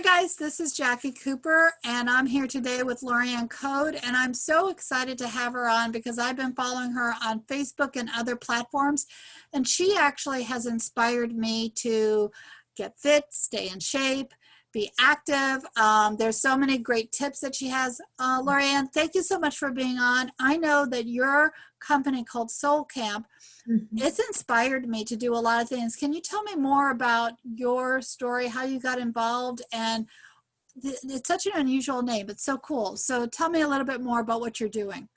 guys, this is Jacqui Cooper, and I'm here today with Lorriann Code, and I'm so excited to have her on because I've been following her on Facebook and other platforms, and she actually has inspired me to get fit, stay in shape, be active. There's so many great tips that she has. Lorriann, thank you so much for being on. I know that your company called Soul Camp, it's inspired me to do a lot of things. Can you tell me more about your story, how you got involved? And it's such an unusual name. It's so cool. So tell me a little bit more about what you're doing.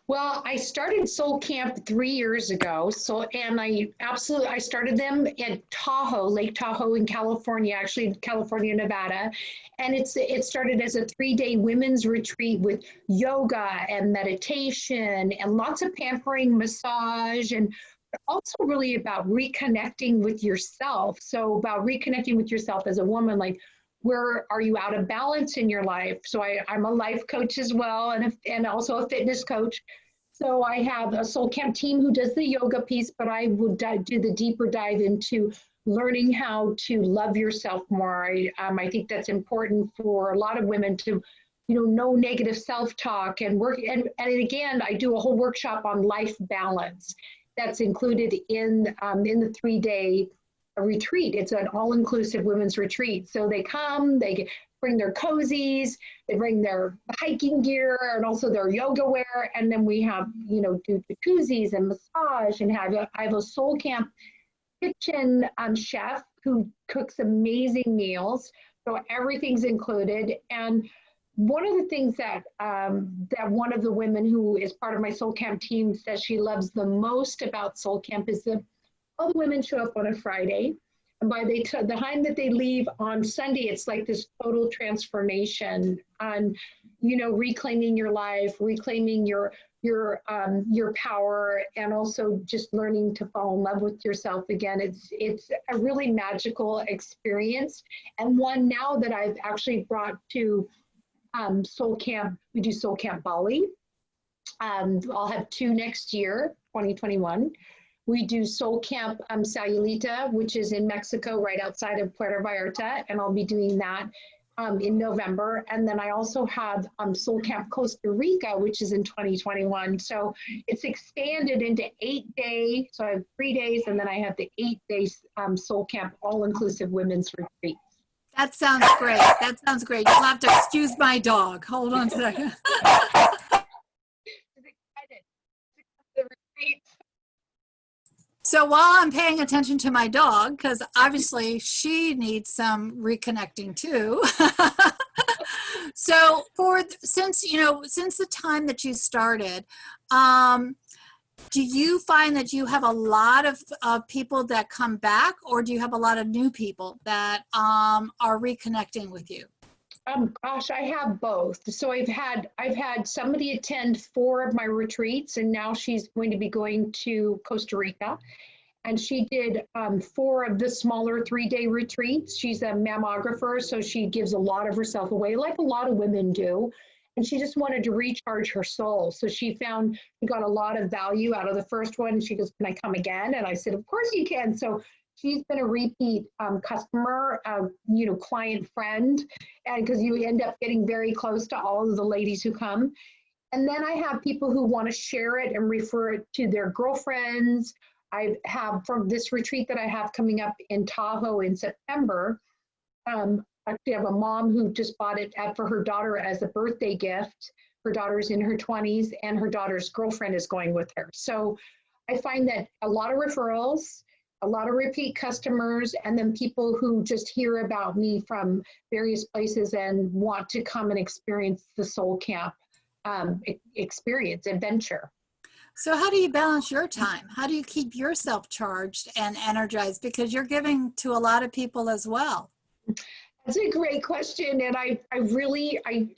Well, I started Soul Camp 3 years ago. And I started them in Tahoe, Lake Tahoe in California, actually California, Nevada. And it started as a 3-day women's retreat with yoga and meditation and lots of pampering, massage, and also really about reconnecting with yourself. So about reconnecting with yourself as a woman, like, where are you out of balance in your life? So I'm a life coach as well, and also a fitness coach. So I have a Soul Camp team who does the yoga piece, but I would do the deeper dive into learning how to love yourself more. I think that's important for a lot of women to, no negative self-talk and work. And again, I do a whole workshop on life balance that's included in the 3-day retreat. It's an all-inclusive women's retreat. So they come, they bring their cozies, they bring their hiking gear and also their yoga wear. And then we have, do jacuzzis and massage, and I have a Soul Camp kitchen chef who cooks amazing meals. So everything's included. And one of the things that one of the women who is part of my Soul Camp team says she loves the most about Soul Camp is that all the women show up on a Friday, and by the time that they leave on Sunday, it's like this total transformation on, reclaiming your life, reclaiming your power, and also just learning to fall in love with yourself again. It's a really magical experience, and one now that I've actually brought to Soul Camp. We do Soul Camp Bali. I'll have 2 next year, 2021. We do Soul Camp Sayulita, which is in Mexico, right outside of Puerto Vallarta, and I'll be doing that in November. And then I also have Soul Camp Costa Rica, which is in 2021. So it's expanded into 8-day. So I have 3 days, and then I have the 8-day Soul Camp all-inclusive women's retreat. That sounds great. That sounds great. You'll have to excuse my dog. Hold on a second. So while I'm paying attention to my dog, because obviously she needs some reconnecting too. So since the time that you started, do you find that you have a lot of people that come back, or do you have a lot of new people that are reconnecting with you? Gosh, I have both. So I've had somebody attend 4 of my retreats, and now she's going to be going to Costa Rica. And she did 4 of the smaller 3-day retreats. She's a mammographer, so she gives a lot of herself away, like a lot of women do. And she just wanted to recharge her soul. So she got a lot of value out of the first one. She goes, "Can I come again?" And I said, "Of course you can." So she's been a repeat customer, client friend, and because you end up getting very close to all of the ladies who come. And then I have people who want to share it and refer it to their girlfriends. I have, from this retreat that I have coming up in Tahoe in September, actually, I have a mom who just bought it for her daughter as a birthday gift. Her daughter's in her 20s, and her daughter's girlfriend is going with her. So I find that a lot of referrals, a lot of repeat customers, and then people who just hear about me from various places and want to come and experience the Soul Camp adventure. So how do you balance your time? How do you keep yourself charged and energized? Because you're giving to a lot of people as well. That's a great question. And I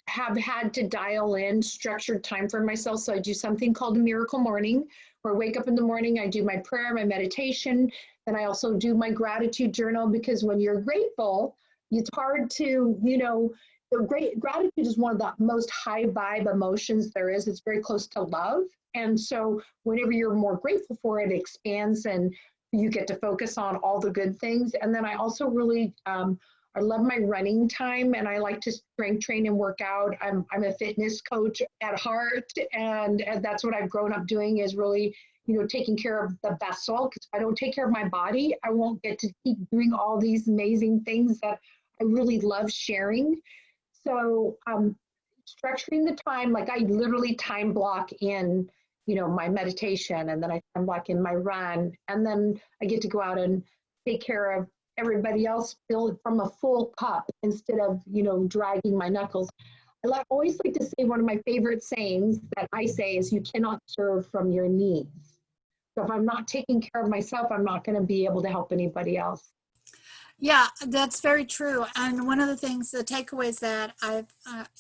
have had to dial in structured time for myself. So I do something called a miracle morning, where I wake up in the morning, I do my prayer, my meditation, and I also do my gratitude journal, because when you're grateful, it's hard to, gratitude is one of the most high vibe emotions there is. It's very close to love. And so whenever you're more grateful for it, it expands and you get to focus on all the good things. And then I also really, I love my running time, and I like to strength train and work out. I'm a fitness coach at heart, and that's what I've grown up doing, is really, taking care of the vessel. Because if I don't take care of my body, I won't get to keep doing all these amazing things that I really love sharing. So structuring the time, like I literally time block in, my meditation, and then I time block in my run, and then I get to go out and take care of everybody else, fill from a full cup instead of, dragging my knuckles. Always like to say, one of my favorite sayings that I say is, you cannot serve from your knees. So if I'm not taking care of myself, I'm not going to be able to help anybody else. Yeah, that's very true. And one of the things, the takeaways that I've,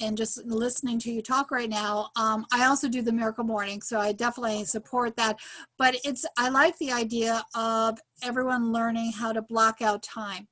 and just listening to you talk right now, I also do the Miracle Morning, so I definitely support that. But I like the idea of everyone learning how to block out time.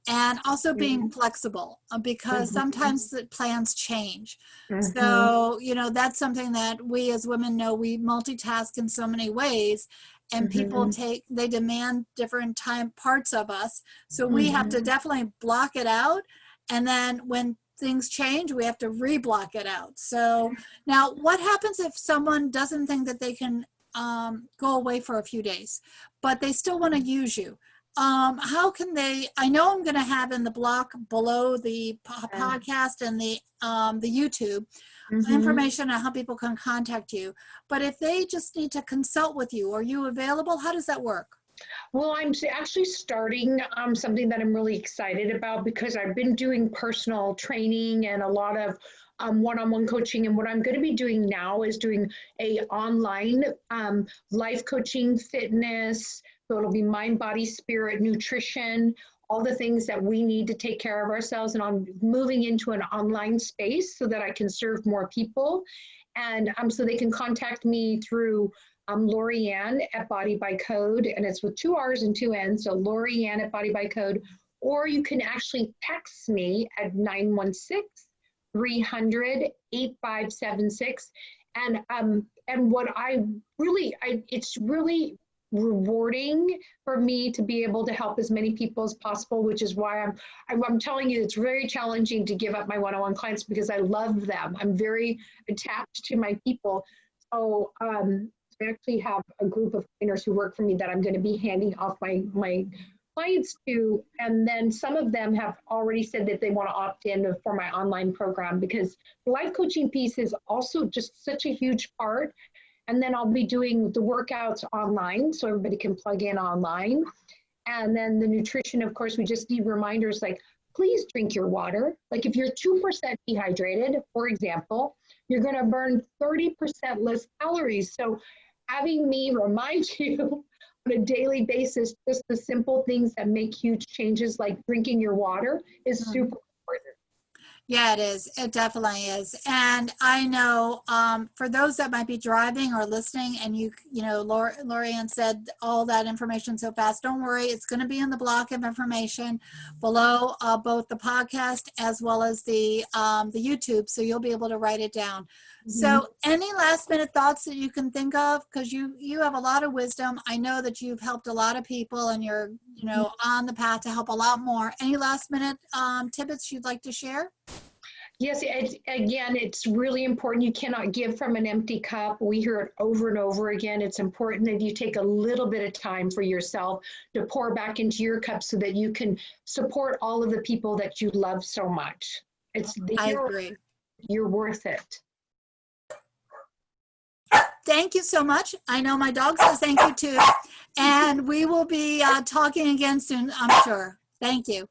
And also being flexible, because sometimes the plans change. So, that's something that we as women know. We multitask in so many ways, and people they demand different parts of us. So we have to definitely block it out. And then when things change, we have to re-block it out. So now, what happens if someone doesn't think that they can go away for a few days, but they still want to use you? How can I know I'm going to have in the block below the podcast and the YouTube information on how people can contact you. But if they just need to consult with you, are you available? How does that work? Well, I'm actually starting something that I'm really excited about, because I've been doing personal training and a lot of one-on-one coaching. And what I'm going to be doing now is doing a online life coaching, fitness. So it'll be mind, body, spirit, nutrition, all the things that we need to take care of ourselves. And I'm moving into an online space so that I can serve more people. And so they can contact me through Lorriann at Body by Code, and it's with 2 R's and 2 N's. So Lorriann at Body by Code, or you can actually text me at 916-300-8576. And what it's really rewarding for me to be able to help as many people as possible, which is why I'm telling you, it's very challenging to give up my one-on-one clients, because I love them. I'm very attached to my people. So I actually have a group of trainers who work for me that I'm going to be handing off my clients to, and then some of them have already said that they want to opt in for my online program, because the life coaching piece is also just such a huge part. And then I'll be doing the workouts online, so everybody can plug in online. And then the nutrition, of course, we just need reminders like, please drink your water. Like if you're 2% dehydrated, for example, you're going to burn 30% less calories. So having me remind you on a daily basis, just the simple things that make huge changes, like drinking your water, is super important. Yeah, it is. It definitely is. And I know for those that might be driving or listening, and Lorriann said all that information so fast, don't worry. It's going to be in the block of information below both the podcast as well as the YouTube. So you'll be able to write it down. So any last minute thoughts that you can think of? Because you have a lot of wisdom. I know that you've helped a lot of people, and you're, on the path to help a lot more. Any last minute tidbits you'd like to share? Yes, it's really important. You cannot give from an empty cup. We hear it over and over again. It's important that you take a little bit of time for yourself to pour back into your cup so that you can support all of the people that you love so much. I agree. You're worth it. Thank you so much. I know my dog says thank you too. And we will be talking again soon, I'm sure. Thank you.